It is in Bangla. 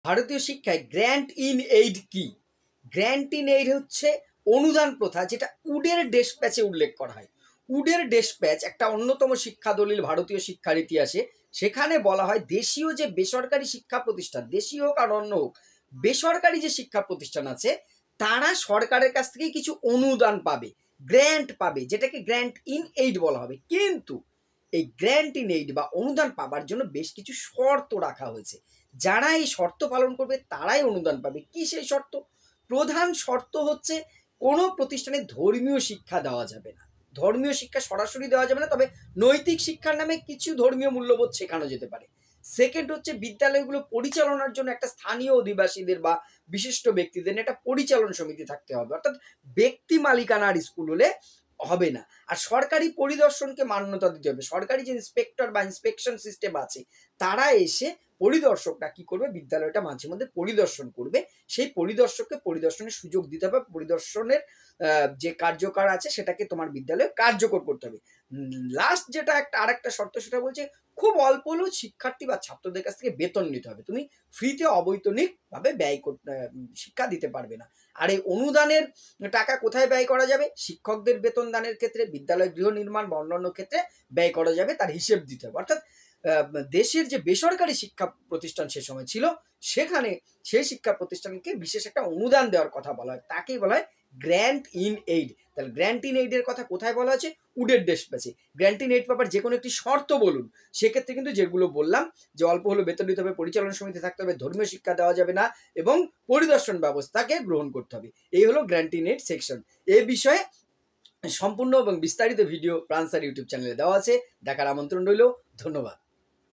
ভারতীয় শিক্ষায় গ্র্যান্ট ইন এইড কি? গ্র্যান্ট ইন এইড হচ্ছে অনুদান প্রথা, যেটা উডের ডেসপ্যাচে উল্লেখ করা হয়। উডের ডেসপ্যাচ একটা অন্যতম শিক্ষা দলিল ভারতীয় শিক্ষার ইতিহাসে। সেখানে বলা হয় দেশীয় যে বেসরকারি শিক্ষা প্রতিষ্ঠান, দেশীয় হোক আর অন্য হোক, বেসরকারি যে শিক্ষা প্রতিষ্ঠান আছে তারা সরকারের কাছ থেকে কিছু অনুদান পাবে, গ্র্যান্ট পাবে, যেটাকে গ্র্যান্ট ইন এইড বলা হবে। কিন্তু এই গ্র্যান্ট ইন এইড বা অনুদান পাবার জন্য বেশ কিছু শর্ত রাখা হয়েছে। যারা এই শর্ত পালন করবে তারাই অনুদান পাবে। কি সেই শর্ত? প্রধান শর্ত হচ্ছে কোনো প্রতিষ্ঠানে ধর্মীয় শিক্ষা দেওয়া যাবে না। ধর্মীয় শিক্ষা সরাসরি দেওয়া যাবে না, তবে নৈতিক শিক্ষার নামে কিছু ধর্মীয় মূল্যবোধ শেখানো যেতে পারে। সেকেন্ড হচ্ছে বিদ্যালয়গুলো পরিচালনার জন্য একটা স্থানীয় অধিবাসীদের বা বিশিষ্ট ব্যক্তিদের একটা পরিচালন সমিতি থাকতে হবে। অর্থাৎ ব্যক্তি মালিকানার স্কুল হলে হবে না। আর সরকারি পরিদর্শনকে মান্যতা দিতে হবে। সরকারি যে ইন্সপেক্টর বা ইন্সপেকশন সিস্টেম আছে তারা এসে, পরিদর্শকরা কি করবে, বিদ্যালয়টা মাঝে মধ্যে পরিদর্শন করবে। সেই পরিদর্শককে পরিদর্শনের সুযোগ দিতে হবে। পরিদর্শনের যে কার্যকর আছে সেটাকে তোমার বিদ্যালয়ে কার্যকর করতে হবে। লাস্ট যেটা আরেকটা শর্ত, সেটা বলছে খুব অল্প হলেও শিক্ষার্থী বা ছাত্রদের কাছ থেকে বেতন নিতে হবে। তুমি ফ্রিতে অবৈতনিকভাবে ব্যয় করতে শিক্ষা দিতে পারবে না। আর এই অনুদানের টাকা কোথায় ব্যয় করা যাবে? শিক্ষকদের বেতন দানের ক্ষেত্রে, বিদ্যালয় গৃহ নির্মাণ বা অন্যান্য ক্ষেত্রে ব্যয় করা যাবে, তার হিসেব দিতে হবে। অর্থাৎ দেশের যে বেসরকারি শিক্ষা প্রতিষ্ঠান সে সময় ছিল, সেখানে সেই শিক্ষা প্রতিষ্ঠানকে বিশেষ একটা অনুদান দেওয়ার কথা বলা হয়, তাকেই বলা হয় গ্র্যান্ট ইন এইড। তাহলে গ্র্যান্ট ইন এইডের কথা কোথায় বলা আছে? উডের ডেসপ্যাচে। গ্র্যান্ট ইন এইড পাবার যে কোনো একটি শর্ত বলুন, সেক্ষেত্রে কিন্তু যেগুলো বললাম, যে অল্প হলেও বেতন দিতে হবে, পরিচালনা সমিতি থাকতে হবে, ধর্মীয় শিক্ষা দেওয়া যাবে না এবং পরিদর্শন ব্যবস্থাকে গ্রহণ করতে হবে। এই হলো গ্র্যান্ট ইন এইড সেকশন। এই বিষয়ে সম্পূর্ণ এবং বিস্তারিত ভিডিও প্রাণ স্যার ইউটিউব চ্যানেলে দেওয়া আছে, দেখার আমন্ত্রণ রইল। ধন্যবাদ।